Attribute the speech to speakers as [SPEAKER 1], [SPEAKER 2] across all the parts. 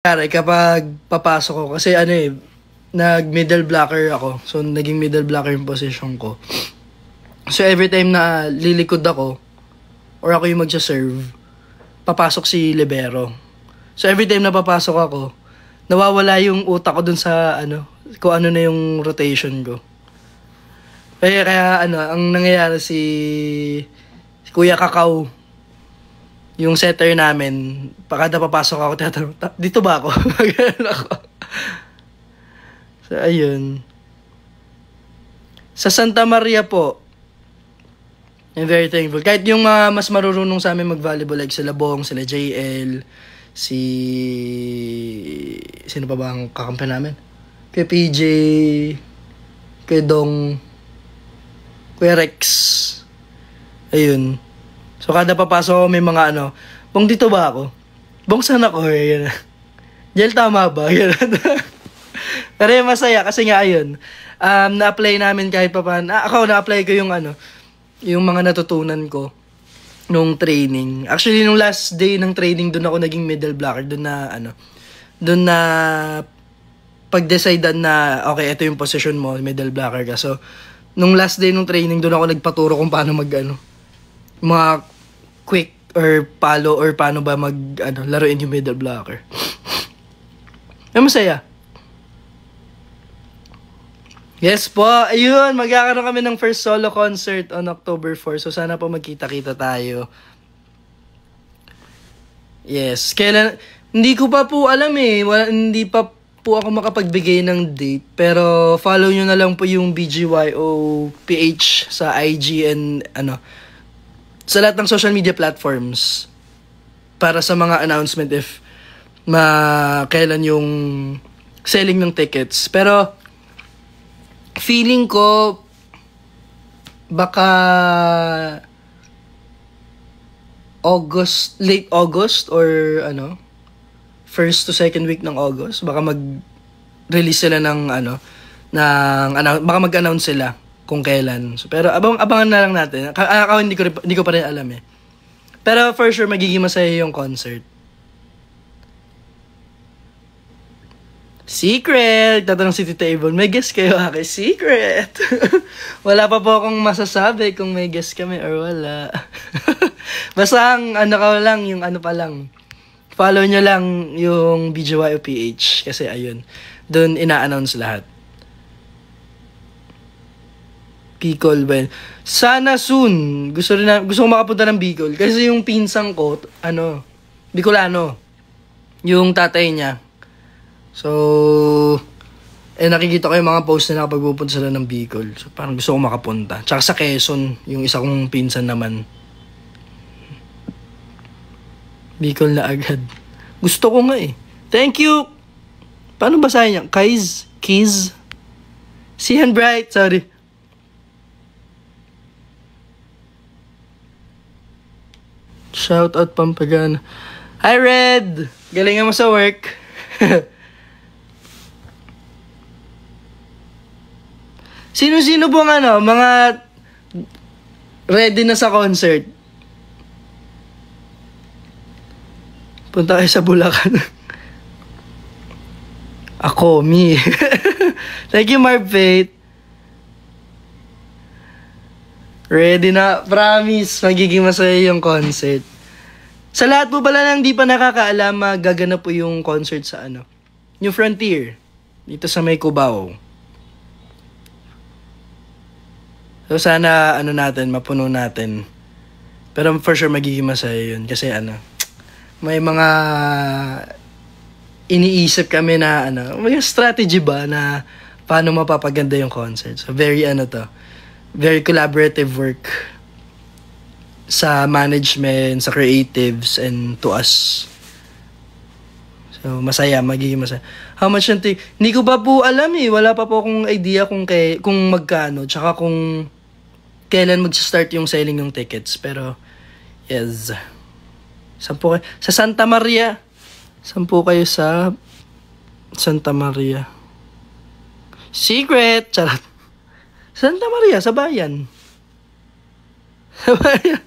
[SPEAKER 1] Kaya kapag papasok ko, kasi ano eh, nag-middle blocker ako. So, naging middle blocker yung position ko. So, every time na lilikod ako, or ako yung magsa-serve, papasok si libero. So, every time na papasok ako, nawawala yung utak ko dun sa, kung ano na yung rotation ko. Kaya ang nangyayari si Kuya Kakao, yung setter namin, kada papasok ako, tatanong, dito ba ako? Ganun ako. So, ayun. Sa Santa Maria po, I'm very thankful. Kahit yung mas marurunong sa amin mag-volleyball, like sila Bong, sila JL, sino pa ba ang kakampi namin? Kuya PJ, Kuya Dong, Kuya Rex. Ayun. So, kada papasok ako may mga Bong, dito ba ako? Bong, saan ako? Yan. Jel, tama ba? Yan. Pero masaya kasi nga ayun. Na-apply namin kahit pa paano. Ako, na-apply ko yung yung mga natutunan ko nung training. Actually, nung last day ng training, doon ako naging middle blocker. Doon na pag-decidean na, okay, ito yung position mo, middle blocker ka. So, nung last day ng training, doon ako nagpaturo kung paano mga quick or palo or paano ba laruin yung middle blocker. Ay, masaya. Yes po, ayun, magkakaroon kami ng first solo concert on October 4. So sana po magkita-kita tayo. Yes, kailan, hindi ko pa po alam eh. Hindi pa po ako makapagbigay ng date. Pero follow nyo na lang po yung BGYO PH sa IG and sa lahat ng social media platforms para sa mga announcement if kailan yung selling ng tickets. Pero feeling ko baka late August or first to second week ng August, baka mag-release sila ng baka mag-announce sila kung kailan. So, pero abangan na lang natin. Ako hindi ko pa rin alam eh. Pero for sure magiging masaya yung concert. Secret! Tatanong si Tita Avon, may guest kayo akin? Secret! Wala pa po akong masasabi kung may guest kami or wala. Basta ang yung pa lang. Follow nyo lang yung BGYO PH kasi ayun, doon ina-announce lahat. Bicol ba yun? Sana soon. Gusto ko makapunta ng Bicol. Kasi yung pinsang ko, Bicolano. Yung tatay niya. So, nakikita ko yung mga post na kapag pupunta sila ng Bicol. So, parang gusto ko makapunta. Tsaka sa Quezon, yung isa kong pinsan naman. Bicol na agad. Gusto ko nga eh. Thank you! Paano basahin niya? Kiz? Sihan Bright, sorry. Shout out Pampagana. Hi Red! Galingan mo sa work. Sino-sino pong mga ready na sa concert? Punta kayo sa Bulacan. Ako, me. Thank you, Marv Faith. Ready na, promise, magiging masaya yung concert. Sa lahat po pala nang di pa nakakaalam, gaganap po yung concert sa New Frontier, dito sa may Cubao. So sana mapuno natin. Pero for sure magiging masaya yun kasi may mga iniisip kami na may strategy ba na paano mapapaganda yung concert. So very very collaborative work sa management, sa creatives, and to us. So, magiging masaya. How much yung hindi ko pa po alam eh. Wala pa po akong idea kung magkano, tsaka kung kailan mag-start yung selling ng tickets. Pero, yes. Sa Santa Maria. Saan po kayo sa Santa Maria? Secret! Charot. Santa Maria, sa bayan. Sa bayan.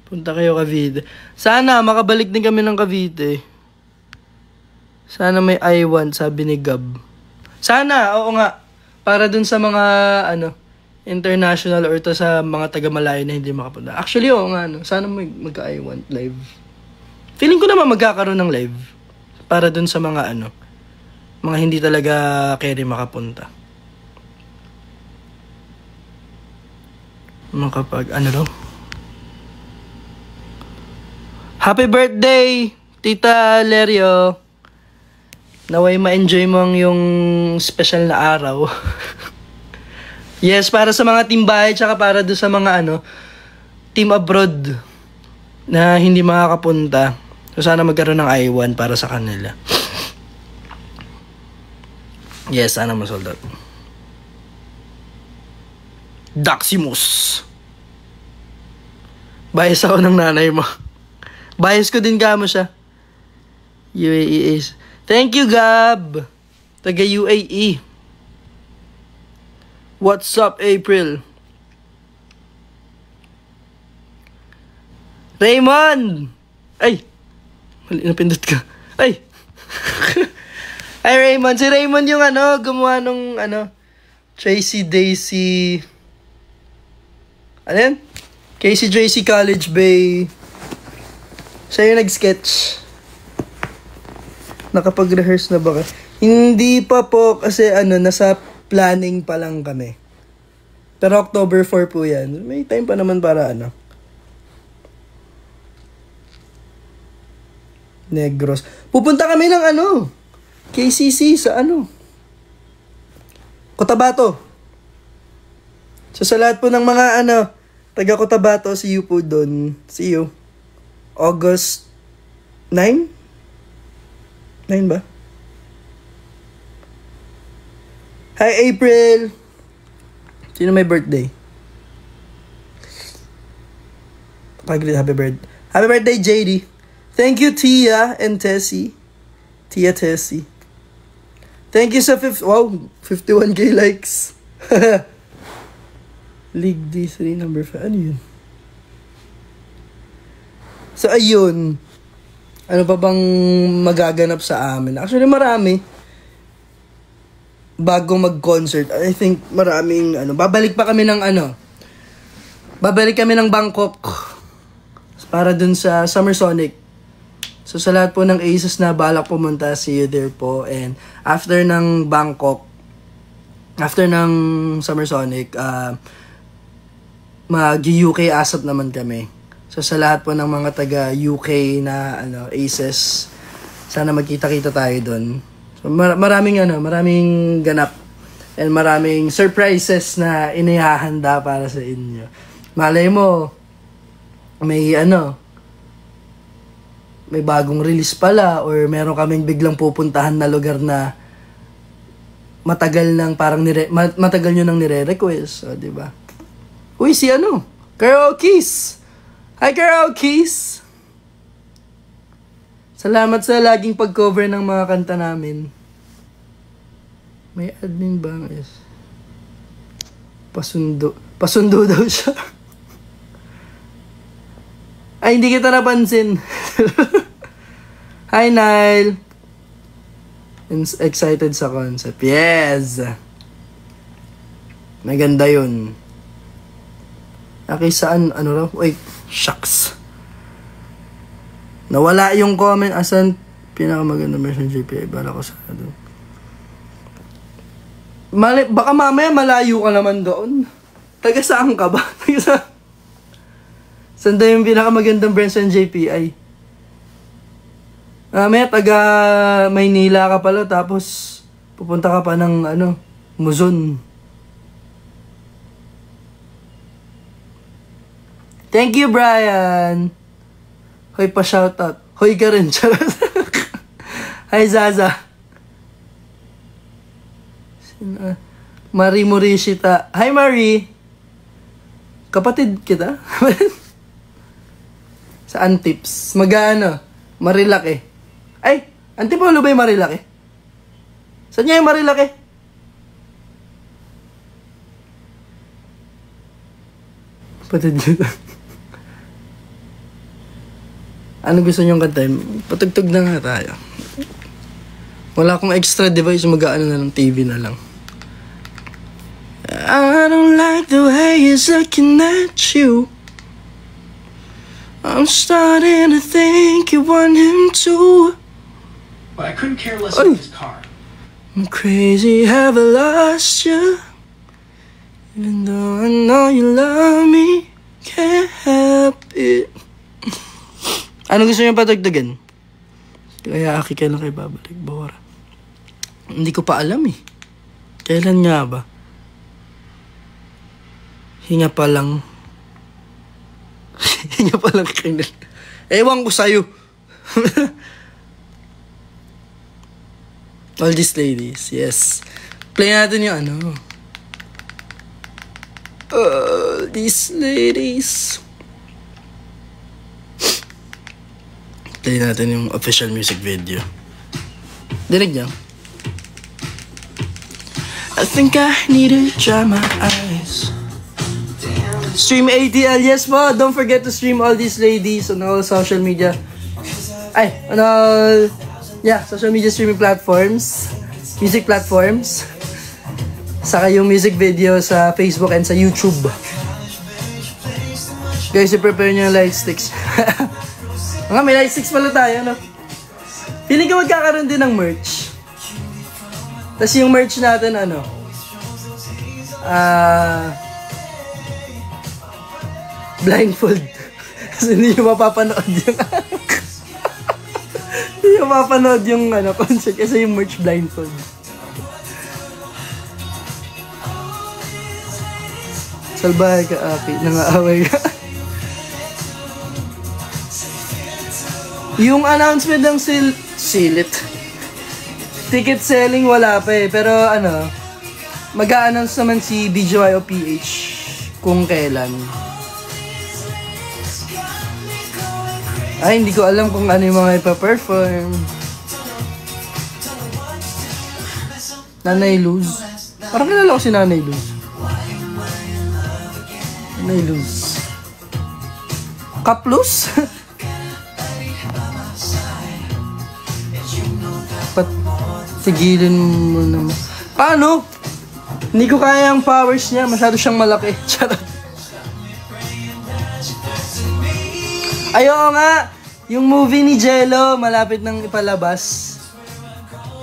[SPEAKER 1] Punta kayo Cavite. Sana makabalik din kami ng Cavite. Sana may I want, sabi ni Gab. Sana, oo nga. Para dun sa mga, international or to sa mga taga-Malayo na hindi makapunta. Actually, oo nga, sana mag-I want live. Feeling ko naman magkakaroon ng live. Para dun sa mga, mga hindi talaga carry makapunta. Makapag, daw? Happy birthday, Tita Lerio. Naway ma-enjoy mo ang yung special na araw. Yes, para sa mga team bahay, tsaka para doon sa mga team abroad na hindi makakapunta. So sana magkaroon ng I1 para sa kanila. Yes, sana masold out. Daximus. Bias ako ng nanay mo. Bias ko din kamo siya. UAE is. Thank you, Gab. Taga UAE. What's up, April? Raymond! Ay! Mali, napindot ka. Ay! Ay, Raymond. Si Raymond yung gumawa nung Tracy Daisy. Ano yan? Casey Tracy College Bay. Siya yung nag-sketch. Nakapag-rehearse na ba ka? Hindi pa po kasi nasa planning pa lang kami. Pero October 4 po yan. May time pa naman para Negros. Pupunta kami ng KCC sa Cotabato. So sa lahat po ng mga taga Cotabato, see you po doon. See you. August 9? 9 ba? Hi, April! Sino may birthday? Happy birthday. Happy birthday, JD. Thank you, Tia and Tessie. Tia Tessie. Thank you sa 51k likes. League D3 number 5. Ano yun? So, ayun. Ano pa bang magaganap sa amin? Actually, marami. Bago mag-concert, I think maraming, babalik pa kami ng babalik kami ng Bangkok para dun sa Summer Sonic. So, sa lahat po ng Aces na balak pumunta, see you there po. And after ng Bangkok, after ng Summer Sonic, mag-UK ASAP naman kami. So sa lahat po ng mga taga UK na Aces, sana magkita-kita tayo doon. So maraming ganap and maraming surprises na inihahanda para sa inyo. Malay mo may may bagong release pala or meron kaming biglang pupuntahan na lugar na matagal nyo nang nire-request, so, di ba? Uy, si Karaoke's. Hi, Karaoke's! Salamat sa laging pag-cover ng mga kanta namin. May admin ba? Yes. Pasundo. Pasundo daw siya. Ay, hindi kita napansin. Hi, Nile. Excited sa concept. Yes! Maganda yun. Okay, saan? Raw? Wait. Shucks. Nawala yung comment. Asan pinakamaganda version JPI? Bala ko sana doon. Baka mamaya malayo ka naman doon. Taga saan ka ba? Taga saan? Saan daw yung pinakamagandang version JPI? Mamaya taga Maynila ka pala tapos pupunta ka pa ng Luzon. Thank you, Brian. Hoy, pa-shoutout. Hoy ka rin. Hi, Zaza. Marie Morishita. Hi, Marie. Kapatid kita. Sa Antips. Marilaki. Ay, Antipolo ba yung Marilaki? Saan niya yung Marilaki? Kapatid kita. Ano gusto nyong kantahin? Patugtog na nga tayo. Wala akong extra device, mag-aano na lang, TV na lang. I don't like the way he's looking at you. I'm starting to think you want him to.
[SPEAKER 2] But I couldn't care less about his car.
[SPEAKER 1] I'm crazy, have I lost you? Even though I know you love me, can't help it. Ano gusto niyo patugtugan? Kaya Aki, kailan kayo babalik? Bora. Hindi ko pa alam eh. Kailan nga ba? Hinga pa lang. Hinga pa lang kayo. Ewan ko sa'yo. All these ladies, yes. Play natin yung ano. All these ladies. Play natin yung official music video. Dinig niyo? I think I need to dry my eyes. Stream ATL, yes po. Don't forget to stream All These Ladies on all social media. On all, social media streaming platforms. Music platforms. Saka yung music video sa Facebook and sa YouTube. Guys, i-prepare nyo yung light sticks. Mga may light sticks pala tayo, no? Feeling ko magkakaroon din ng merch. Tapos yung merch natin, ano? Blindfold. Kasi hindi nyo mapapanood yung... hindi nyo mapapanood yung concert kasi yung merch blindfold. Salbahe ka, Aki. Nangaaway ka. Yung announcement ng silit. Ticket selling wala pa eh. Pero mag-a-announce naman si BGY o PH kung kailan. Ay, hindi ko alam kung ano yung mga ipa-perform. Nanay Luz. Parang kilala ko si Nanay Luz. Nanay Luz. Kaplus? Tigilin mo naman. Paano? Hindi ko kaya ang powers niya. Masyado siyang malaki. Charot. Ayaw nga. Yung movie ni Jello, malapit nang ipalabas.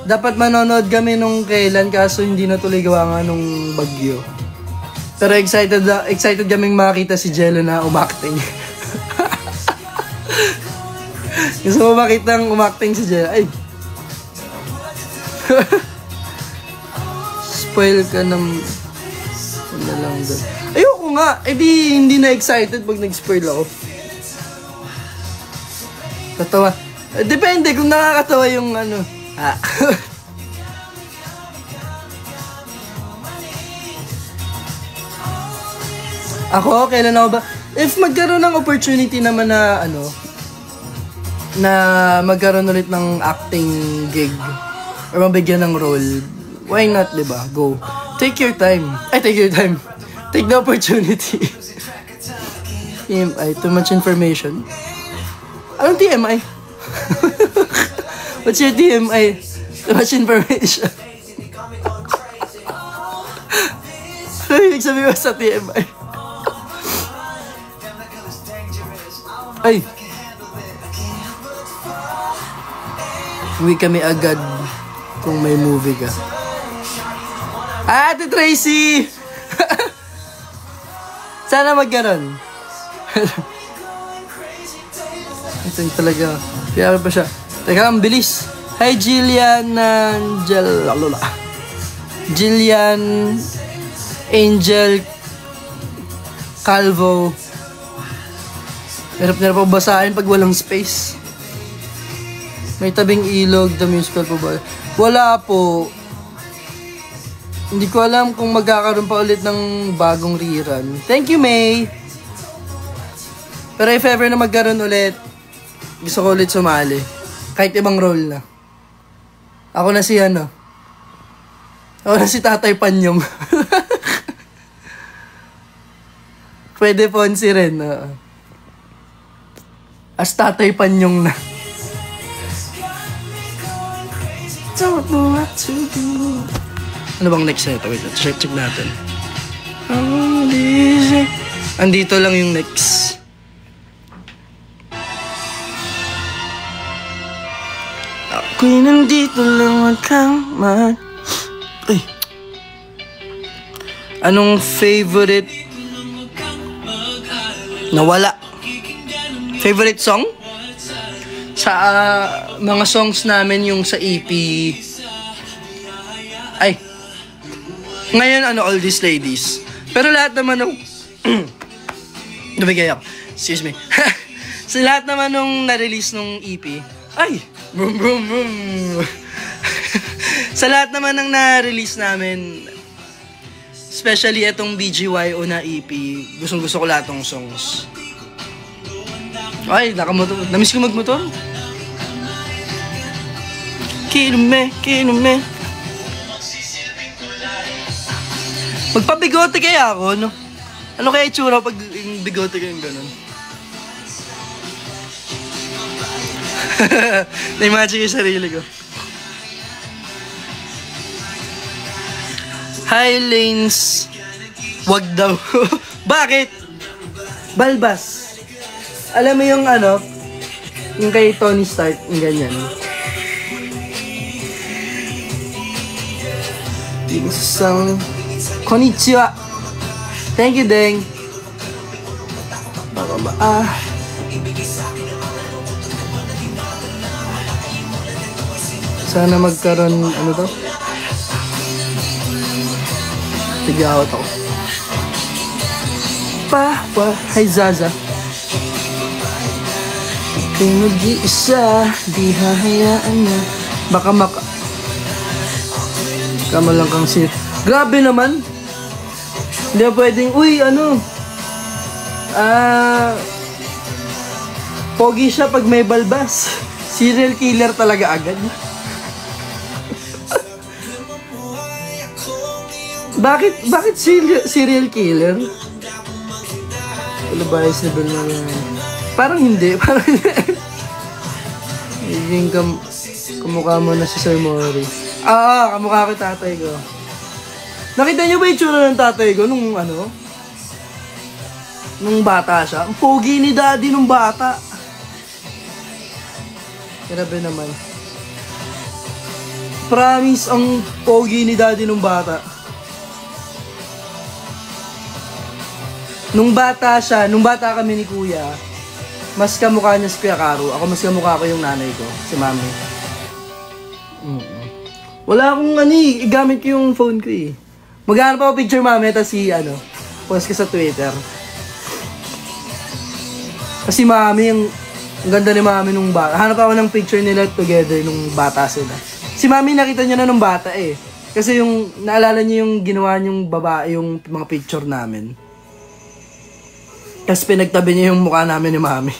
[SPEAKER 1] Dapat manonood kami nung kailan, kaso hindi natuloy gawa nga nung bagyo. Pero excited kaming makita si Jello na umakting. Gusto mo makita ang umakting si Jello? Ay! Spoil ka ng... Ano lang doon. Ayoko nga! Hindi na excited pag nag-spoil ako. Tatawa. Depende kung nakakatawa yung Ako, kailan ako ba? If magkaroon ng opportunity naman na na magkaroon ulit ng acting gig or mabigyan ng role, why not, diba? Go. Take your time. Take your time. Take the opportunity. TMI, too much information. Anong TMI? What's your TMI? Too much information. Ano yung sabi mo sa TMI? Ay! Uwi kami agad kung may movie ka. Ate Tracy! Sana magkaroon. Ito yung talaga. Kaya pa siya. Teka, ang bilis. Hi, Jillian Angel Calvo. Hirap na po basahin pag walang space. May tabing ilog, the musical po ba? Wala po. Hindi ko alam kung magkakaroon pa ulit ng bagong rerun. Thank you, May! Pero if ever na magkaroon ulit, gusto ko ulit sumali. Kahit ibang role na. Ako na si Ako na si Tatay Panyong. Pwede Ponzi rin. As Tatay Panyong na. Don't know what to do. Ano bang next na ito? Wait, check natin. Andito lang yung next. Ako'y nandito lang, wag kang Ay. Anong favorite? Nawala. Favorite song? Sa mga songs namin yung sa EP. Ay. Ngayon All These Ladies. Pero lahat naman ng Nabigay ako. Excuse me. Sa lahat naman nung na-release nung EP. Ay! Boom, boom, boom. Sa lahat naman ng na-release namin, especially itong BGYO na EP, gustong-gusto ko lahat ng songs. Ay, nakamotor. Namiss ko magmotor. Kinume. Magpabigote kaya ako, no? Ano kaya itsura pag yung bigote ko yung ganun? Na-imagine yung sarili ko. Hi, Lanes. Wag daw. Bakit? Balbas. Alam mo yung yung kay Tony Stark, yung ganyan. Isang konnichiwa. Thank you, Deng. Baka ba? Sana magkaroon, to? Tigawat ako. Hi, Zaza. Kung mag-iisa, di hahayaan na. Baka kamalang kang Grabe naman. Hindi pwedeng, pogi siya pag may balbas. Serial killer talaga agad. Bakit serial killer? Ano ba yung sabi na yan? Parang hindi. Higing kamukha mo na si Sir Mori. Kamukha ko tatay ko. Nakita niyo ba yung tsura ng tatay ko nung nung bata siya? Ang pogi ni daddy nung bata. Grabe naman. Promise, ang pogi ni daddy nung bata. Nung bata kami ni kuya, mas kamukha niya si Kuya Caro. Ako mas kamukha ko yung nanay ko, si mami. Wala akong gamit ko yung phone ko eh. Maghanap ako picture mami, tapos post ko sa Twitter. Kasi mami, ang ganda ni mami nung bata. Hanap ako ng picture nila together nung bata sila. Si mami nakita niya na nung bata eh. Kasi naalala niyo yung ginawa niyong babae yung mga picture namin. Tapos pinagtabi niya yung mukha namin ni mami.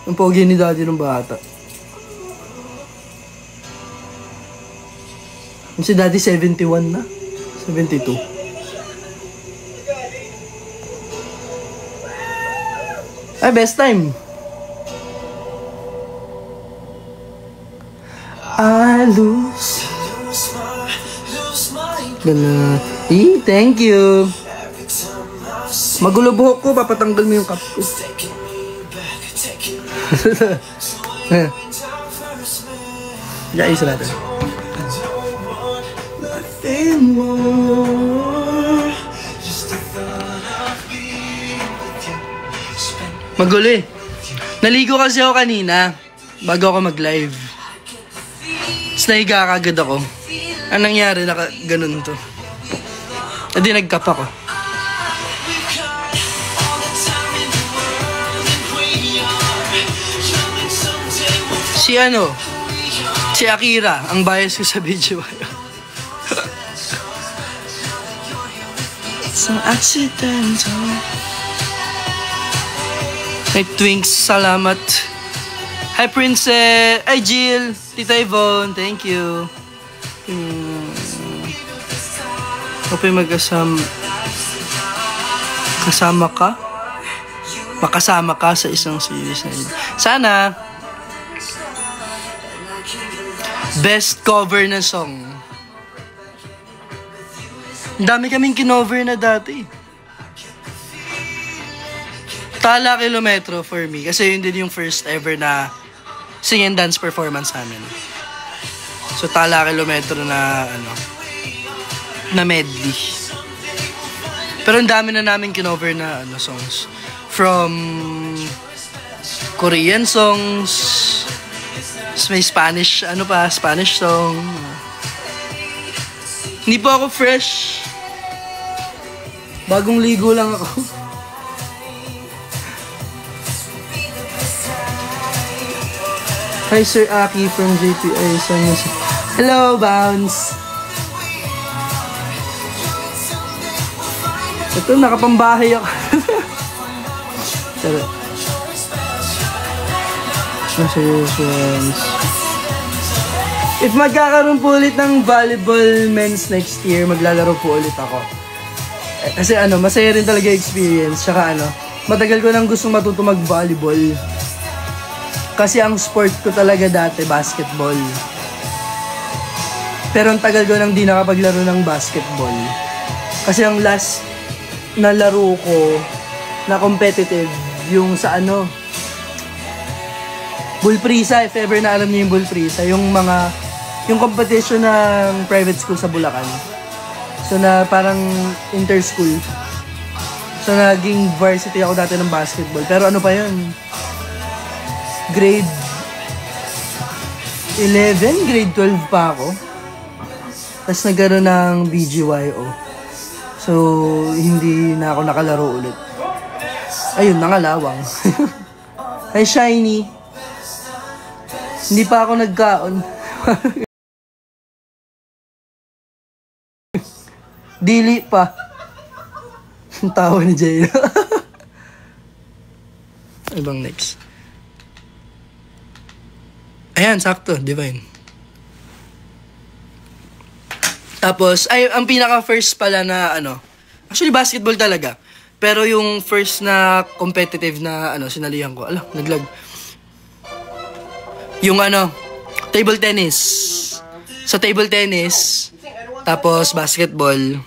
[SPEAKER 1] Ang pogi ni daddy nung bata. Si daddy 71 na. 72. Ay, best time. I lose. Gana. Thank you. Magulo buhok ko, papatanggal mo yung cup ko. Yeah, isa natin. Magulo eh. Naligo kasi ako kanina bago ako mag-live. Tapos nahiga kagad ako. Anong nangyari? Ganun to. Hindi nag-cup ako. Si Akira, ang bias ko sa video. It's an accidental. Hey Twinks, salamat. Hi Princess, hi Jill, Tita Yvonne, thank you. Hope kasama ka. makasama ka sa isang series na yun. Sana, best cover na song. Ang dami kaming kinover na dati. Tala Kilometro for me. Kasi yun din yung first ever na sing and dance performance namin. So, Tala Kilometro na, na medley. Pero ang dami na namin kinover na, songs. From Korean songs, may Spanish, Spanish song. Hindi po ako fresh. Bagong ligo lang ako. Hi, Sir Aki from JPI. Hello, Bounce. Ito, nakapambahay ako. Tara. If magkakaroon po ulit ng volleyball men's next year, maglalaro po ulit ako. Kasi masaya rin talaga experience. Tsaka matagal ko nang gustong matuto mag-volleyball. Kasi ang sport ko talaga dati, basketball. Pero ang tagal ko nang di nakapaglaro ng basketball. Kasi ang last na laro ko na competitive, yung sa Bullprisa, if ever na alam niyo yung Bullprisa, yung competition ng private school sa Bulacan. So na parang inter-school. So naging varsity ako dati ng basketball. Pero pa yun? Grade 11, grade 12 pa ako. Tapos nagkaroon ng BGYO. So, hindi na ako nakalaro ulit. Ayun, nangalawang. Hi, Shiny. Hindi pa ako nagkaon. Dili pa. Ang tawa ni Jay. Ibang next. Ayan, sakto. Divine. Tapos, ang pinaka-first pala na actually basketball talaga. Pero yung first na competitive na sinalihan ko. Naglag. Yung table tennis. Sa table tennis, tapos basketball.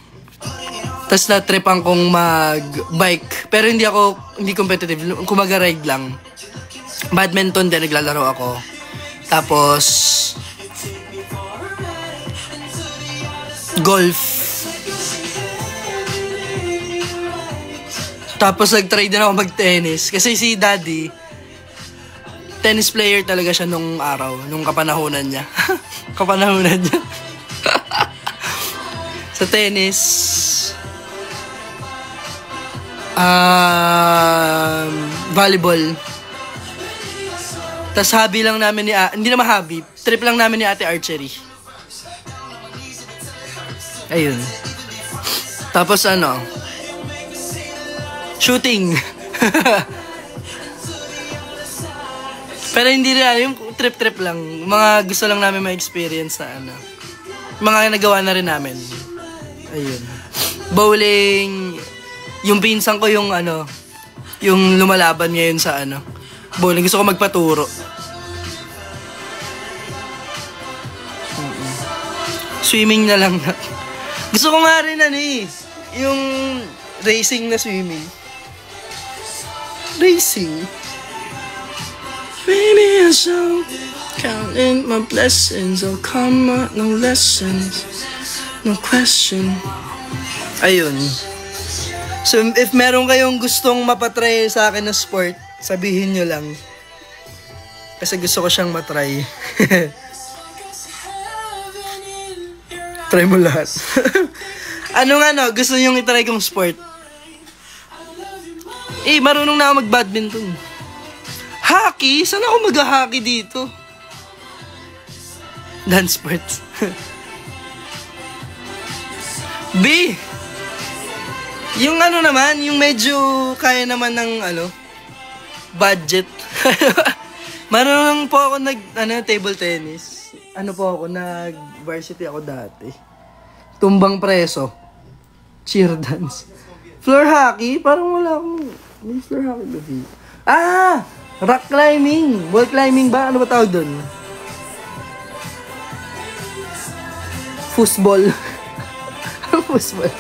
[SPEAKER 1] Tapos na-tripan kong mag-bike. Pero hindi competitive. Kumaga-ride lang. Badminton din, naglalaro ako. Tapos, golf. Tapos nag-try din ako mag-tennis. Kasi si Daddy, tennis player talaga siya nung araw, nung kapanahunan niya. Kapanahunan niya. Sa tennis, volleyball. Tas hobby lang namin hindi naman hobby, trip lang namin ni Ate archery. Ayun. Tapos shooting. Pero hindi rin yung trip-trip lang. Mga gusto lang namin ma-experience na mga nagawa na rin namin. Ayun. Bowling. Yung pinsan ko yung yung lumalaban ngayon sa bowling. Gusto ko magpaturo. Swimming na lang. Gusto ko nga rin yung racing na swimming. Racing. Baby, I'm so counting my blessings. I'll come out, no lessons, no question. Ayun. So, if meron kayong gustong mapatry sa akin na sport, sabihin nyo lang. Kasi gusto ko siyang matry. Try mo lahat. Gusto nyo itry kong sport? Marunong na ako mag-badminton. Hockey? Saan ako mag-hockey dito? Dance sports. B! Yung naman, yung medyo kaya naman ng budget. Marunong po ako table tennis. Nag-varsity ako dati. Tumbang preso. Cheer dance. Floor hockey, parang wala akong Mr. Happy Baby. Ah! Rock climbing! Wall climbing ba? Ano ba tawag doon? Foosball. Foosball.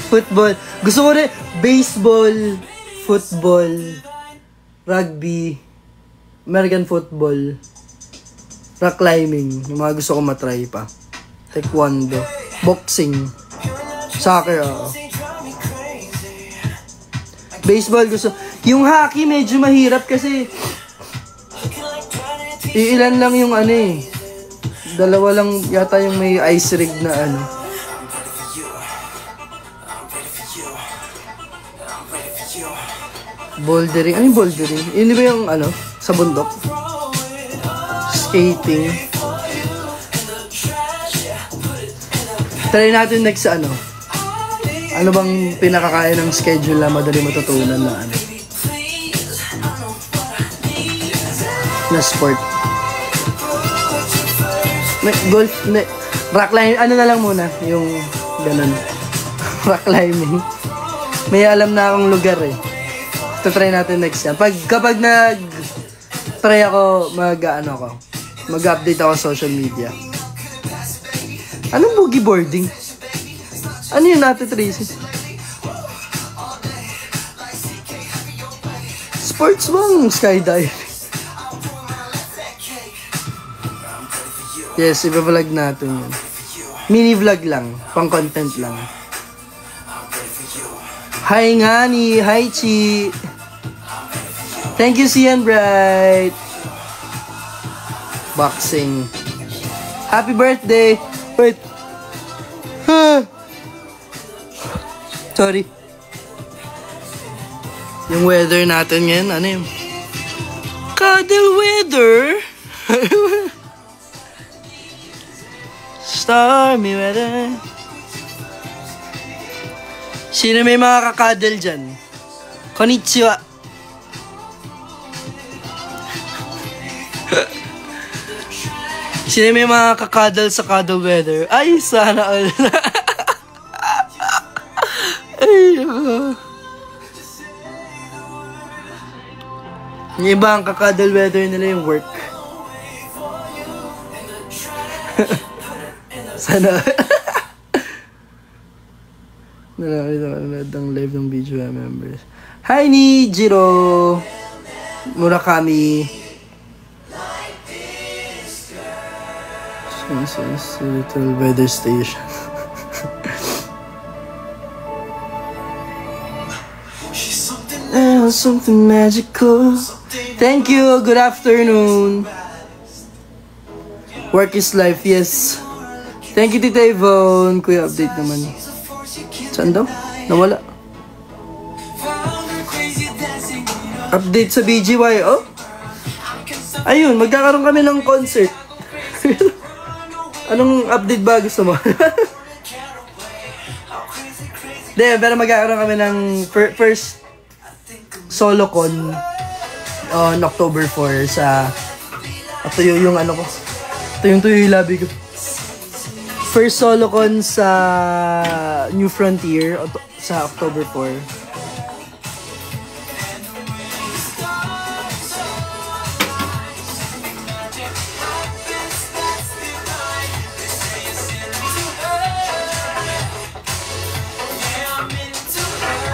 [SPEAKER 1] Football. Gusto ko rin, baseball, football, rugby, American football, rock climbing. Yung mga gusto ko matry pa. Taekwondo, boxing, soccer, baseball gusto. Yung hockey medyo mahirap kasi ilan lang yung ano eh. Dalawa lang yata yung may ice rig na ano. Bouldering. Ano yung bouldering? Yun ba yung ano? Sa bundok? Skating. Try natin next sa ano. Ano bang pinakakaya ng schedule na madali matutunan na ano? Na sport. May golf, rock climbing. Ano na lang muna? Yung ganun. Rock climbing. May alam na akong lugar eh. Try natin next yan. Kapag nag-try ako, mag-update ako sa social media. Anong boogie boarding? Ano yun natin, Tracy? Sports bang skydiving? Yes, iba-vlog natin yun. Mini-vlog lang. Pang-content lang. Hi, Ngani. Hi, Chi. Thank you, Sian Bright. Boxing. Happy birthday. Wait. Sorry. Yung weather natin ngayon, ano yung cuddle weather. Stormy weather. Sino may mga kakadal dyan? Konnichiwa. Sino may mga kakadal sa cuddle weather? Ay, sana all. Ay, yung iba ang kakadal weather nila yung work. Sana. Nanonood ng live ng video members. Hi ni Jiro Murakami. Little weather station. Something magical. Thank you. Good afternoon. Work is life. Yes. Thank you, Tita Yvonne. Kuya, update naman. Saan daw? Nawala. Update sa BGY. Oh. Ayun, magkakaroon kami ng concert. Anong update ba gusto mo? Pero magkakaroon kami ng first solo con on October 4 sa tuyo yung ano ko. Tuyo yung labi ko. First solo con sa New Frontier sa October 4.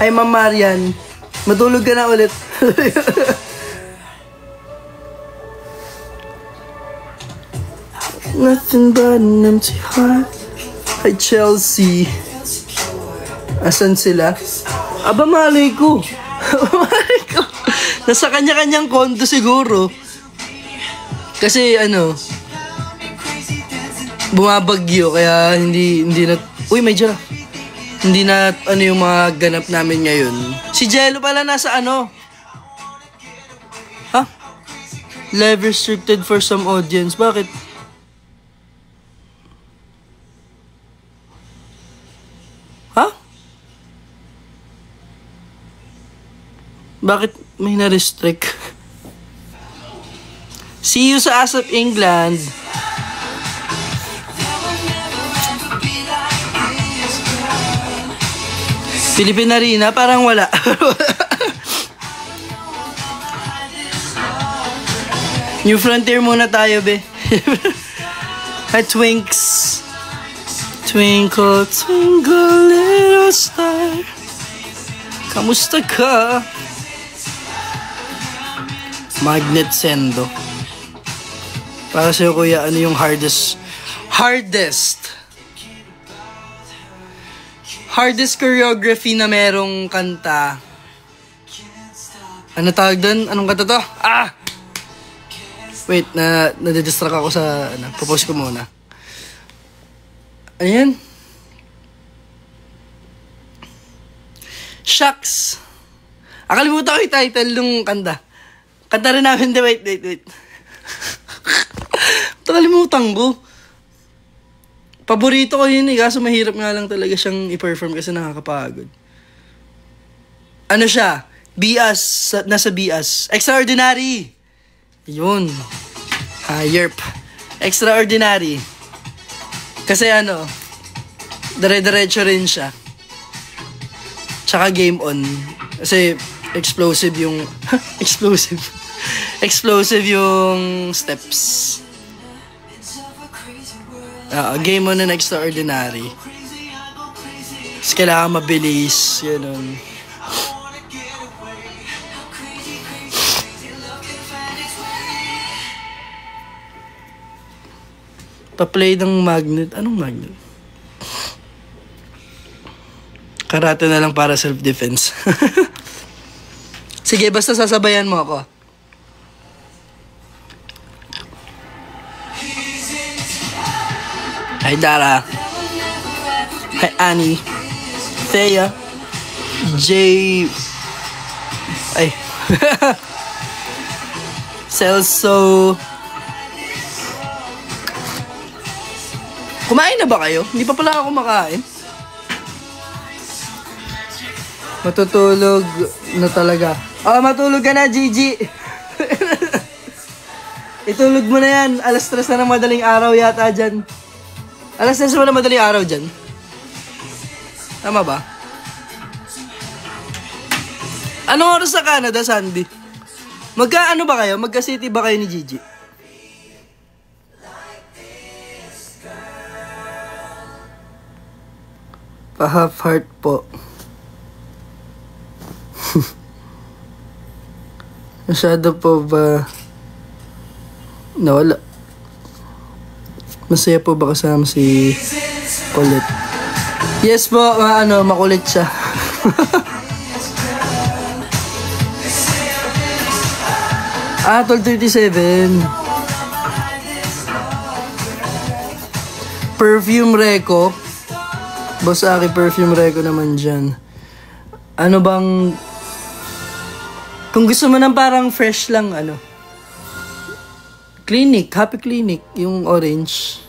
[SPEAKER 1] Hi, Ma'am Marian. Matulog ka na ulit. Nothing but an empty heart. Hi, Chelsea. Asan sila? Aba, malay ko. Malay ko. Nasa kanya-kanyang kondo siguro. Kasi, bumabagyo. Kaya, hindi na... Uy, may giraffe. Hindi na yung mga ganap namin ngayon. Si Jello pala nasa Ha? Live restricted for some audience. Bakit? Ha? Bakit may na-restrict? See you sa ASAP England. Philippine Arena, parang wala. New Frontier muna tayo, be. At Twinks. Twinkle, twinkle, little star. Kamusta ka? Magnet Sendo. Para sa'yo, kuya, ano yung hardest choreography na merong kanta? Ano tawag doon? Anong kanta to? Wait, nadidistract ako sa, propose ko muna. Ano yan? Shucks! Akalimutan ko yung title ng kanta. Kanta rin namin, wait. Nakalimutan ko. Paborito ko yun kaso mahirap nga lang talaga siyang i-perform kasi nakakapagod. Ano siya? Bias, nasa Bias. Extraordinary! Yun. Yerp. Extraordinary. Kasi dire-diretso rin siya. Tsaka game on. Kasi explosive yung explosive yung steps. Game on and extraordinary. Kasi kailangan mabilis. Yun. Pa-play ng magnet. Anong magnet? Karate na lang para self-defense. Sige, basta sasabayan mo ako. Hi, Dara. Hi, Annie. Thea. Jay. Ay. Celso. Kumain na ba kayo? Hindi pa pala ako kumakain. Matutulog na talaga. Matulog ka na, Gigi. Itulog mo na yan. Alas 3 na ng madaling araw yata dyan. Alas 3 na madaling araw dyan. Tama ba? Anong oras sa Canada, Sandy? Magka-ano ba kayo? Magka-city ba kayo ni Gigi? Pa-half heart po. Masyado po ba nawala? Masaya po ba kasama si Colette? Yes po, makulit siya. Ah, 12:37. Perfume Reco. Boss Aki, Perfume Reco naman dyan. Ano bang... Kung gusto mo ng parang fresh lang, Clinic, Happy Clinic, yung orange.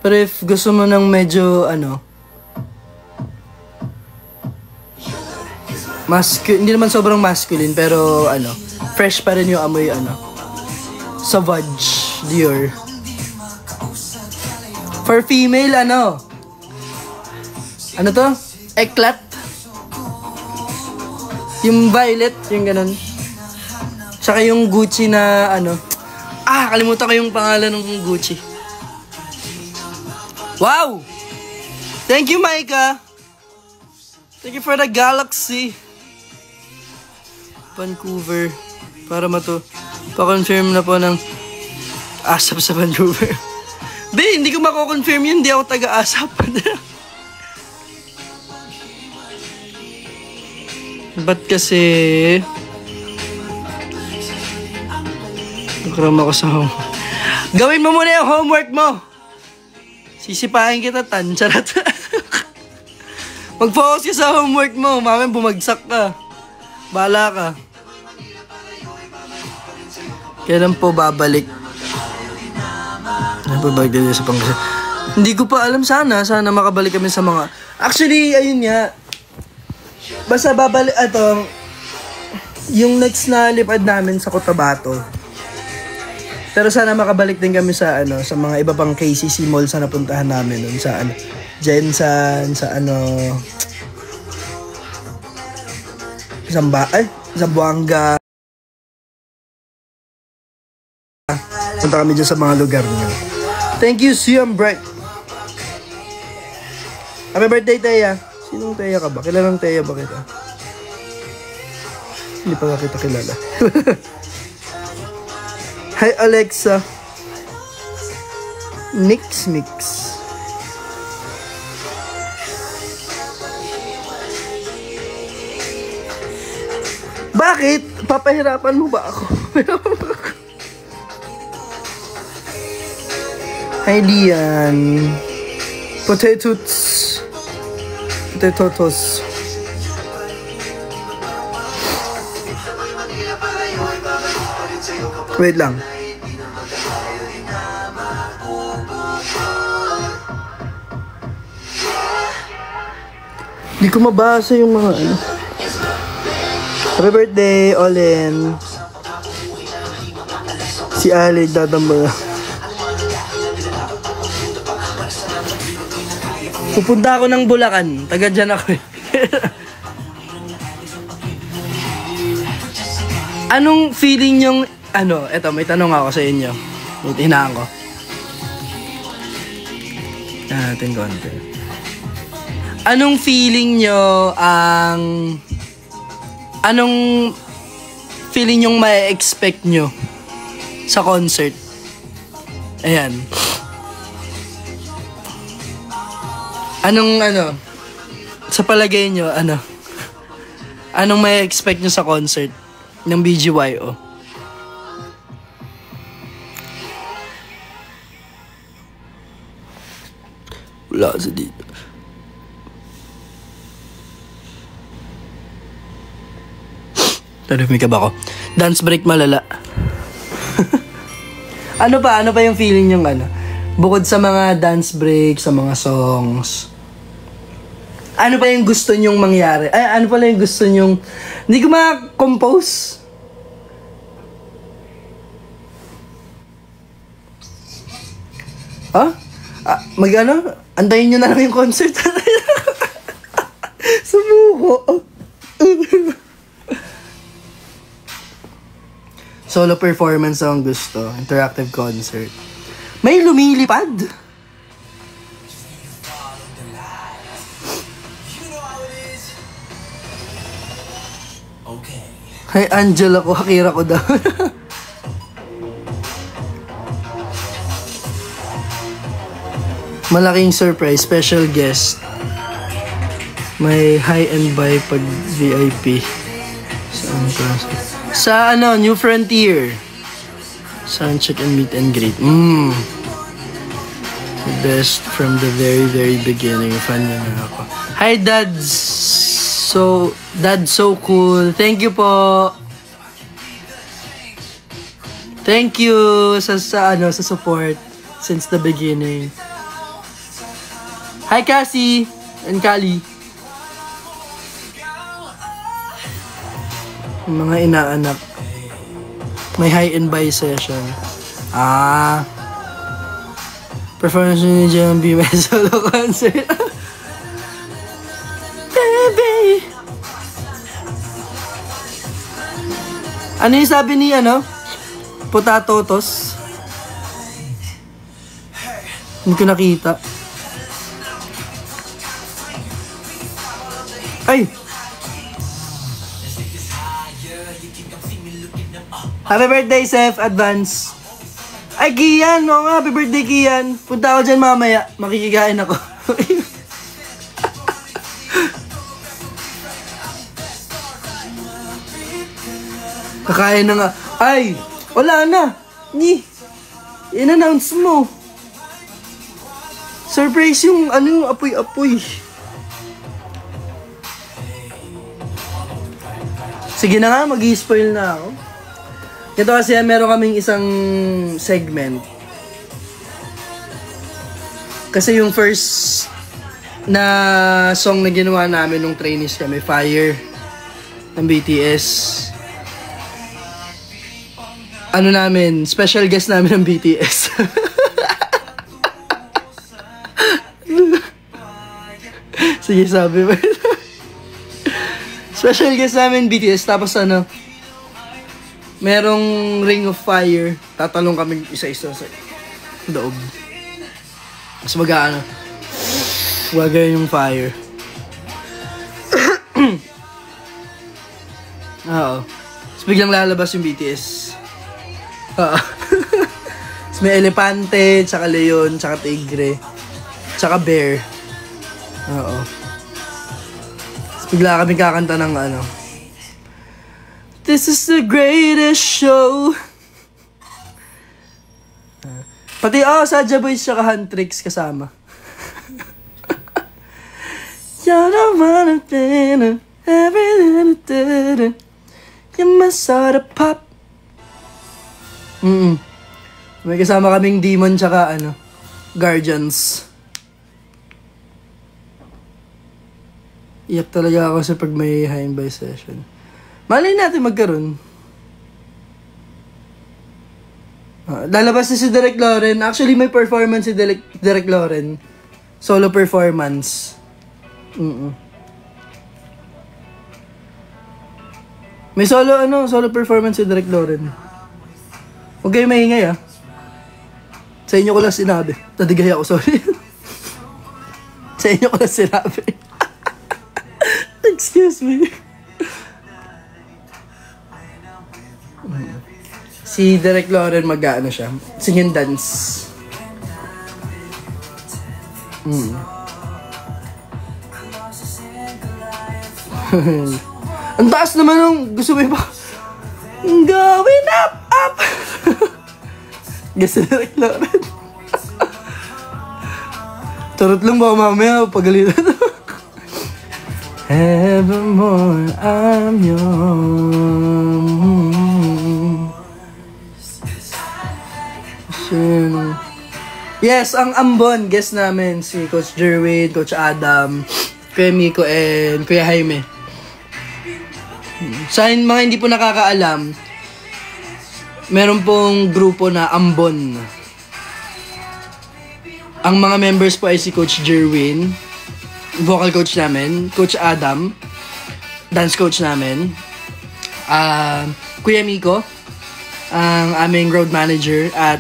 [SPEAKER 1] Pero if gusto mo ng medyo, hindi naman sobrang masculine, pero, fresh pa rin yung amoy, Sauvage Dior. For female, ano to? Eclat. Yung violet, yung ganun. Tsaka yung Gucci na, kalimutan ko yung pangalan ng Gucci. Wow! Thank you, Micah! Thank you for the galaxy. Vancouver. Para pa-confirm na po ng ASAP sa Vancouver. Hindi ko mako-confirm yun. Hindi ako taga-ASAP. Ba't kasi... Nakaram ako sa homework. Gawin mo muna yung homework mo! Sisipahin kita, Charat. Mag-focus ka sa homework mo. Mamaya bumagsak ka. Bahala ka. Kailan po babalik? Ano po babalik din sa Pangasinan? Hindi ko pa alam. Sana makabalik kami sa mga... Actually, ayun nga. Basta babalik, yung next na lipad namin sa Cotabato. Pero sana makabalik din kami sa, sa mga iba pang KCC mall sa napuntahan namin nun. Sa, Jensen, sa, Zamboanga. Punta kami dyan sa mga lugar niyo. Thank you, Siam Bright. Happy birthday, Teya. Sinong Teya ka ba? Kilalang Teya ba kita? Hindi pa nga kita kilala. Hi, Alexa. Nix Mix. Bakit? Papahirapan mo ba ako? Hi, Lian. Potatoes. Potatoes. Wait lang. Hindi ko mabasa yung mga ano. Happy birthday, Olen. Si Alec dadamba. Pupunta ako ng Bulacan. Taga dyan ako eh. Anong feeling yung, ano, eto, may tanong ako sa inyo. Hinaan ko. Natin konti. Anong feeling nyo anong feeling yung ma-expect nyo sa concert? Ayan. Anong sa palagay nyo, anong ma-expect nyo sa concert ng BGYO? Wala kasi dito. Tarifmi ka ba ako? Dance break malala. Ano pa yung feeling yung bukod sa mga dance break, sa mga songs? Ano pa yung gusto nyong mangyari? Ay, ano pala yung gusto nyong... Hindi ko ma-compose. Ha? Antayin nyo na lang yung concert. Sumuko. Solo performance ang gusto. Interactive concert. May lumilipad. Hi, Angela ko. Hakira ko daw. Malaking surprise. Special guest. May high and buy pag VIP. Sa New Frontier. Soundcheck and meet and greet. The best from the very, very beginning. Fan niya na ako. Hi, Dads. Dad's so cool. Thank you po. Thank you sa support since the beginning. Hi, Cassie and Kali. Yung mga inaanak. May high and buy session. Performance ni JMB may solo concert. Baby. Ano yung sabi ni Potatotos? Hindi ko nakita. Ay! Happy birthday, Seth. Advance. Ay, Kian. Oo nga, happy birthday, Kian. Punta ako dyan mamaya. Makikikain ako. Kakain na nga. Ay! Wala na. In-announce mo. Surprise yung yung apoy-apoy. Sige na nga, mag-i-spoil na ako. Ito kasi meron kaming isang segment. Kasi yung first na song na ginawa namin nung trainees kami, Fire, ng BTS. Special guest namin ng BTS. Sige, sabi mo. Special guest namin BTS, tapos merong ring of fire. Tatalong kami isa-isa sa loob. Tapos mag-ano, wagay yung fire. Oo. Tapos biglang lalabas yung BTS. Oo. Tapos may elepante, tsaka leon, tsaka tigre, tsaka bear. Oo. Tapos bigla kami kakanta ng ano. This is the greatest show. Pati Saja Boys tsaka Huntrix kasama. You're the one I'm feeling, every little bit. You're my sort of pop. May kasama kaming Demon tsaka Guardians. Iyak talaga ako sa pag may high and by session. Malay natin magkaroon. Lalabas na si Derek Loren. Actually, may performance si Derek Loren. Solo performance. May solo performance si Derek Loren. Huwag kayo maingay Sa inyo ko lang sinabi. Tadigay ako, sorry. Sa inyo ko lang sinabi. Excuse me. Si Derek Loren mag-ano siya. Sing and dance. Ang taas naman nung gusto mo pa. Going up, up. Gusto Derek Loren. Charot lang ba mamaya pagalitan. Evermore I'm yours. Yes, ang Ambon, guest namin si Coach Jerwin, Coach Adam, Kuya Miko, and Kuya Jaime. Sa mga hindi po nakakaalam, meron pong grupo na Ambon. Ang mga members po ay si Coach Jerwin, vocal coach namin, Coach Adam, dance coach namin, Kuya Miko, ang aming road manager, at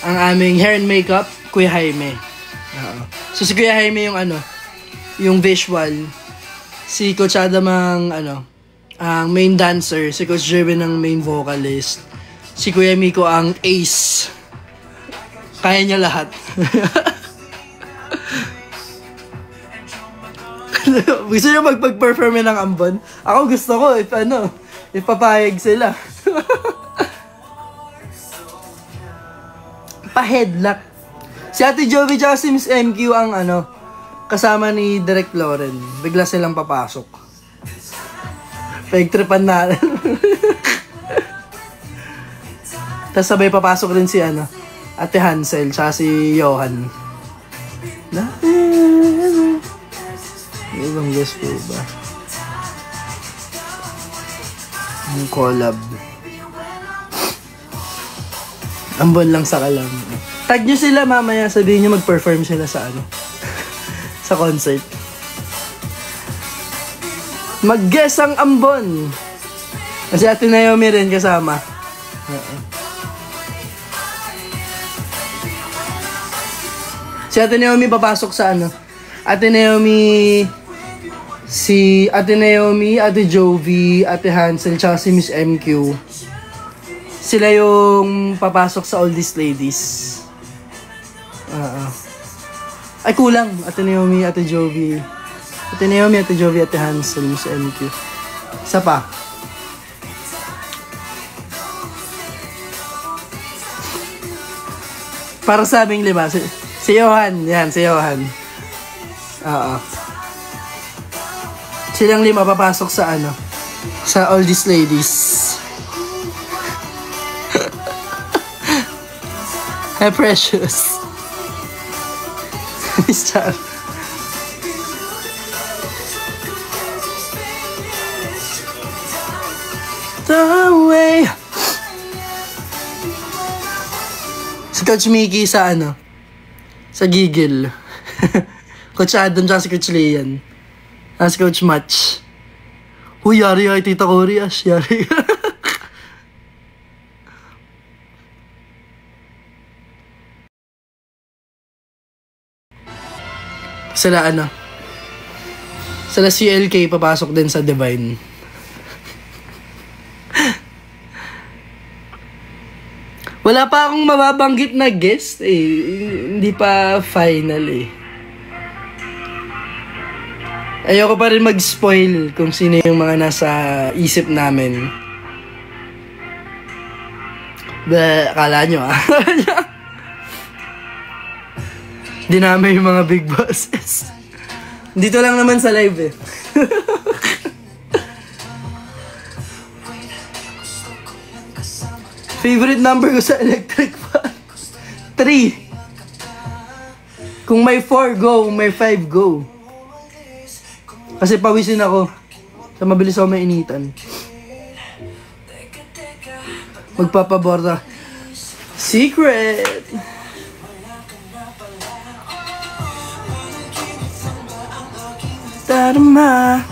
[SPEAKER 1] ang aming hair and makeup, Kuya Jaime. So si Kuya Jaime yung yung visual, si Coach Adam ang ang main dancer, si Coach Jerwin ang main vocalist, si Kuya Miko ang ace. Kaya niya lahat. Gusto niyo mag-perform ng Ambon? Ako gusto ko, if papayag sila. Pa-headlock. Si Ate Jovi at si Miss MQ ang kasama ni Derek Loren. Bigla silang papasok. Pagtripan na. Tapos sabay papasok rin si Ate Hansel tsaka si Johan. Ibang guest po ba? Yung collab. Ambon lang sa kalam. Tag nyo sila mamaya, sabihin nyo mag-perform sila sa sa concert. Mag-guess ang Ambon. Kasi Ate Naomi rin kasama. Si Ate Naomi papasok sa Ate Naomi, si Ate Naomi, Ate Jovi, Ate Hansel, tsaka si Miss MQ. Sila yung papasok sa All These Ladies. Ay, kulang. Ate Naomi, Ate Jovi. Ate Naomi, Ate Jovi, Ate Hansel, Miss MQ. Isa pa. Para sa aming lima. Si Johan. Yan, si Johan. Silang lima papasok sa sa All These Ladies. Hey, precious. Miss Char. The way. Si Coach Mickey sa sa Gigil. Coach Adam tsaka si Coach Lian. Si Coach Match. Huy, yari ay Tita Cory. Yari. Sila ano? Sila CLK papasok din sa Divine. Wala pa akong mababanggit na guest eh. Hindi pa final eh. Ayoko pa rin mag-spoil kung sino yung mga nasa isip namin. Akala nyo ah. Dinamay yung mga big bosses. Dito lang naman sa live eh. Favorite number ko sa electric fan? 3. Kung may 4, go. Kung may 5, go. Kasi pawisin ako. So mabilis ako mainitan. Magpapaborda. Secret! Tarma!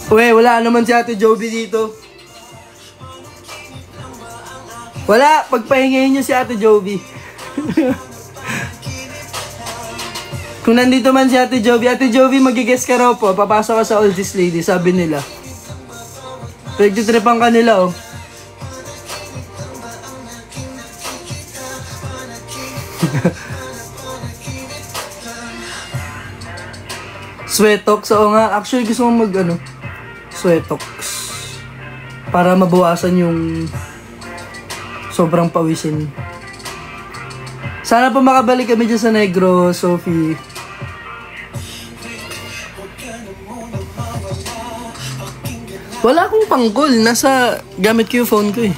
[SPEAKER 1] Uwe, wala naman si Ate Joby dito. Wala, pagpahingayin niyo si Ate Joby. Kung nandito man si Ate Joby, magigess ka raw po. Papasok ka sa Oldies Lady, sabi nila. Pagtitripan ka nila, oh. Sweatox, oo nga. Actually, gusto mo Sweatox. Para mabawasan yung sobrang pawisin. Sana pa makabalik kami dyan sa Negro, Sophie. Wala akong pangkol. Gamit ko yung phone ko eh.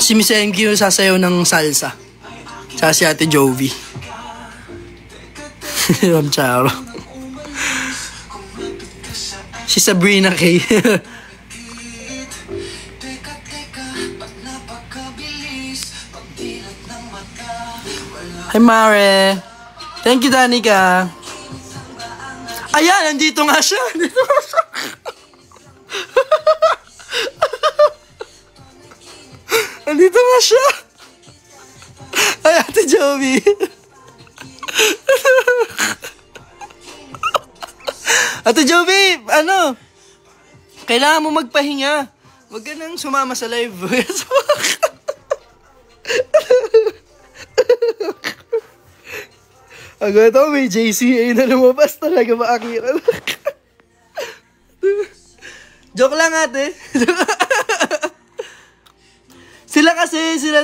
[SPEAKER 1] Si Miss MQ sasayaw ng salsa. Tsaka si Ate Jovi. Ram Charo. Si Sabrina K. Hi Mare. Thank you Danica. Ayan, nandito nga siya. Nandito nga siya. Ay, Ate Jovi. Ate Jovi, kailangan mo magpahinga. Huwag ka nang sumama sa live. Agad ako, may JCA na lumabas talaga maakiran. Joke lang ate. Sila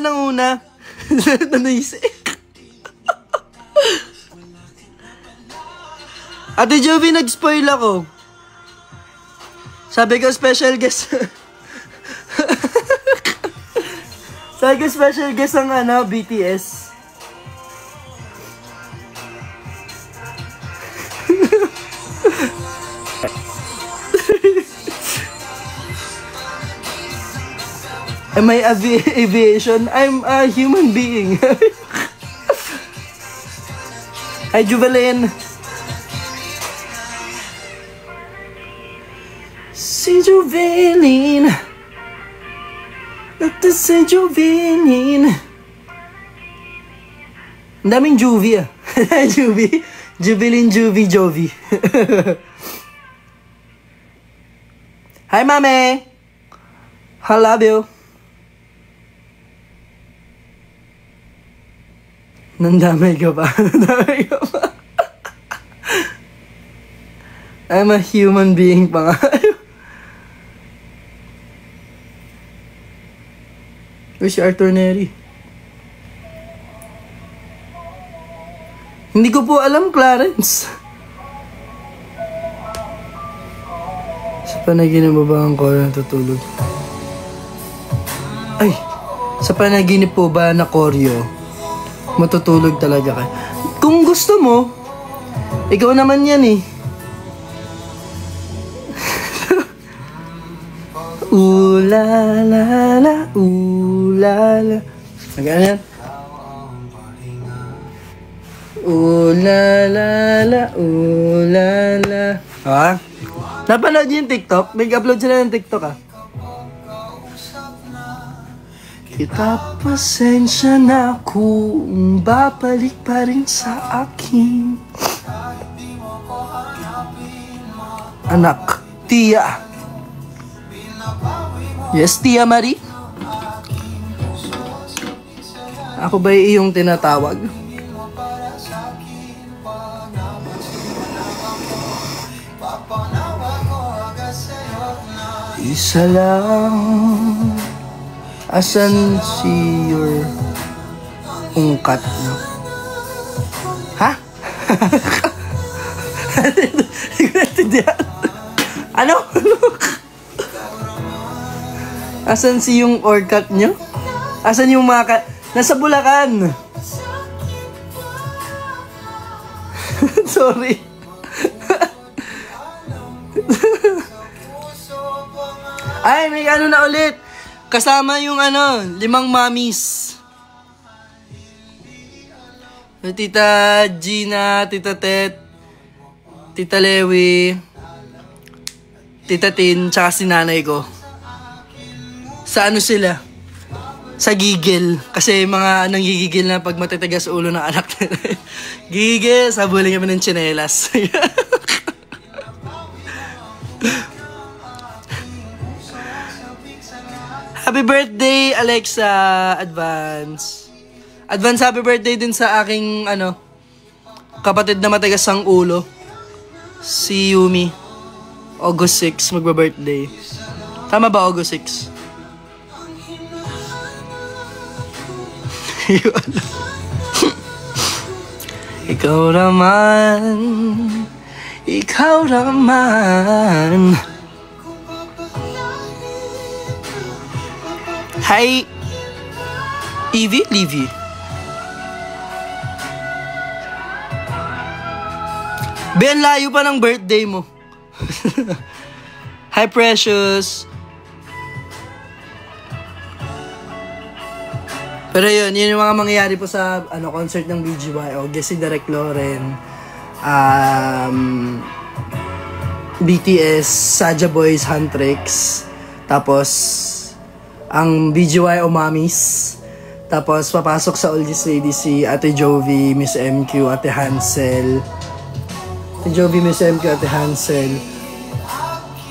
[SPEAKER 1] nang una. Nanaisip. Ate Jovi, nag-spoil ako. Sabi ko special guest. Sabi ko special guest ang BTS. Am I aviation? I'm a human being. Hi, Juvalin. Si Juvalin. Ito si Juvalin. Ang daming Juvie ah. Juvie. Jubilin, Juvie, Jovi. Hi, Mame. I love you. Nandamay ka pa. Nandamay ka pa. I'm a human being pa nga. Where's si Arthur Neri? Hindi ko po alam, Clarence. Sa panaginip mo ba ang Koryo natutulog? Ay! Sa panaginip po ba na Koryo matutulog talaga ka? Kung gusto mo, ikaw naman yan eh. Ooh la la la, ooh la la. Magana yan? Ooh la la la, ooh la la. Ha? Napanood niyo yung TikTok? Nag-upload sila ng TikTok ah. Kita pasensya na kung babalik pa rin sa akin. Anak, Tia. Yes, Tia Marie? Ako ba iyong tinatawag? Isa lang. Asan si your ungkat no? Ha? Hindi ko naintindihan. Ano? Asan si yung orcat nyo? Asan yung mga nasa Bulacan. Sorry. Ay, may ano na ulit. Kasama yung 5 mommies. Tita Gina, Tita Tet, Tita Lewi, Tita Tin, tsaka si nanay ko. Sa ano sila? Sa gigil. Kasi mga nanggigigil na pag matitigas ulo ng anak nila. Gigil, sabulin kami ng tsinelas. Happy birthday, Alexa, advance. Advance happy birthday din sa aking, kapatid na matigas ang ulo. Si Yumi. August 6, magba-birthday. Tama ba, August 6? Ikaw naman. Hi, Evie, Livy. Ben, layo pa ng birthday mo. Hi, Precious. Pero yun yung mga mangyayari po sa concert ng BGYO. Guest si Derek Loren, BTS, Saja Boys, Huntrix, tapos ang BGYO Mommies. Tapos papasok sa Oldies Lady si Ate Jovi, Miss MQ, Ate Hansel. Ate Jovi, Miss MQ, Ate Hansel.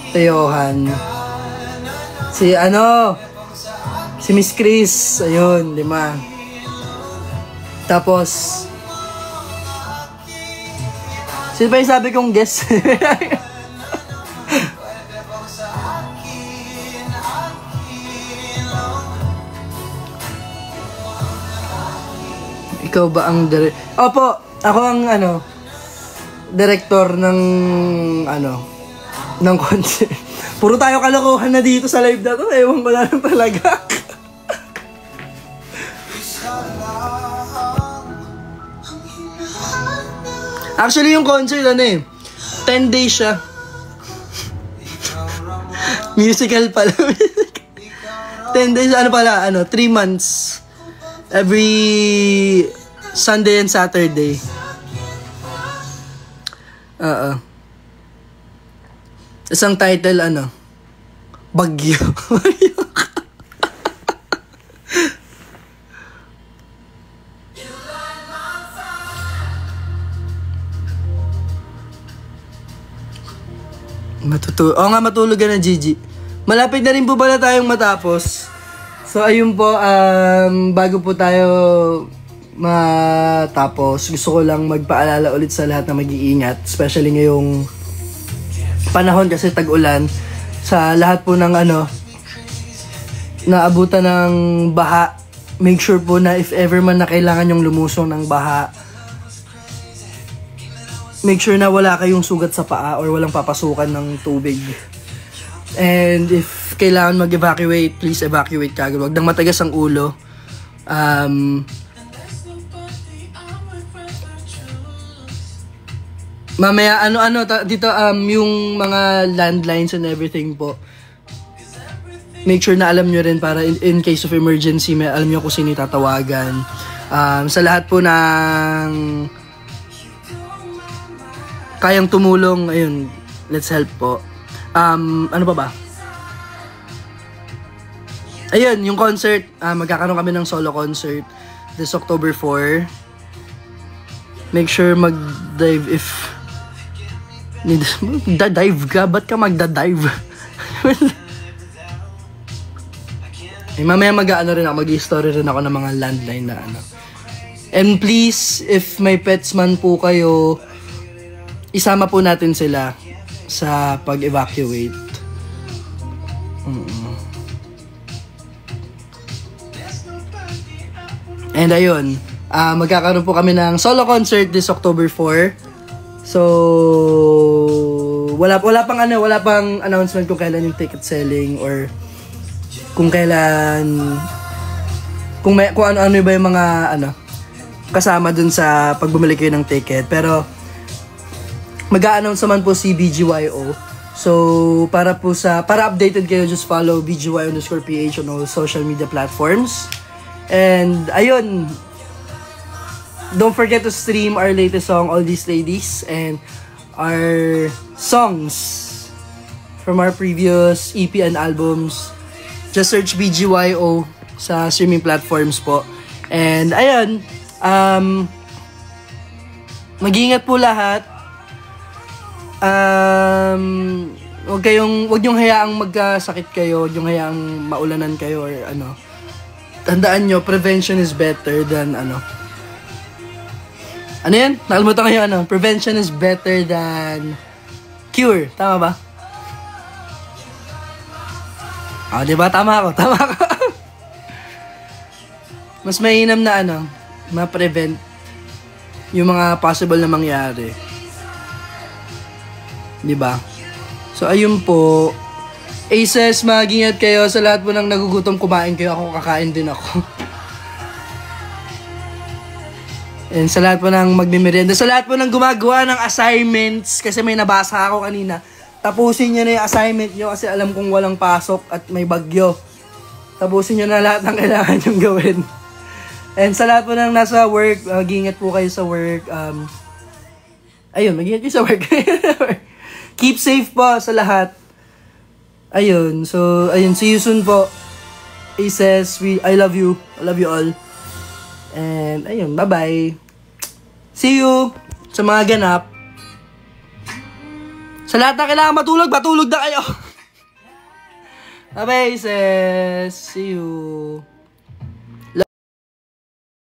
[SPEAKER 1] Ate Johan. Si Miss Chris. Ayun, 5. Tapos sino pa yung sabi kong guest? Ikaw ba ang Opo, ako ang director ng ng concert. Puro tayo kalokohan na dito sa live na to. Ewan ko na lang talaga. Actually, yung concert 10 days siya. Musical pala. 10 days, 3 months. Every Sunday and Saturday. Isang title, Bagyo. Matulog ka na, Gigi. Malapit na rin po pala tayong matapos. So, ayun po, bago po tayo matapos, gusto ko lang magpaalala ulit sa lahat na mag-iingat, especially ngayong panahon kasi tag-ulan. Sa lahat po ng naabutan ng baha, make sure po na if ever man na kailangan yung lumusong ng baha, make sure na wala kayong sugat sa paa or walang papasukan ng tubig. And if kailangan mag-evacuate, please evacuate kagad. Huwag nang matagas ang ulo. Mamaya, dito, yung mga landlines and everything po. Make sure na alam nyo rin para in case of emergency, alam nyo kung sino tatawagan. Sa lahat po ng kayang tumulong, ayun, let's help po. Ano pa ba? ayun, yung concert, magkakaroon kami ng solo concert this October 4. Make sure mag-dive if dive ka? Ba't ka magda-dive? Mamaya mag-ano rin ako, mag-i-story rin ako ng mga landline na ano. And please, if may pets man po kayo, isama po natin sila sa pag-evacuate. And ayun, magkakaroon po kami ng solo concert this October 4. So, wala pang announcement kung kailan yung ticket selling or kung kailan kung ano ba yung mga kasama dun sa pag bumili kayo ng ticket. Pero mag-a-announce naman po si BGYO. So, para updated kayo, just follow BGYO_PH on all social media platforms. And ayun, don't forget to stream our latest song, All These Ladies, and our songs from our previous EP and albums. Just search BGYO sa streaming platforms po. And ayun, mag-iingat po lahat. Huwag niyong hayaang magkasakit kayo, huwag niyong hayaang maulanan kayo or ano. Tandaan nyo, prevention is better than ano yan? Nakalimutan ko yung prevention is better than cure. Tama ba? Diba? Tama ako. Mas mainam na ma-prevent yung mga possible na mangyari. Diba? So, ayun po. Aces, mag-ingat kayo sa lahat po ng nagugutom, kumain kayo. Ako, kakain din ako. And sa lahat po ng magmimerienda, sa lahat po ng gumagawa ng assignments, kasi may nabasa ako kanina, tapusin nyo na yung assignment nyo kasi alam kong walang pasok at may bagyo. Tapusin nyo na lahat ng kailangan nyong gawin. And sa lahat po ng nasa work, mag-ingat po kayo sa work. Ayun, mag-ingat kayo sa work. Keep safe po sa lahat. Ayun, so, see you soon po. Aces, I love you. I love you all. And, ayun, bye-bye. See you sa mga ganap. Sa lahat na kailangan matulog na kayo. Bye-bye, Aces. See you.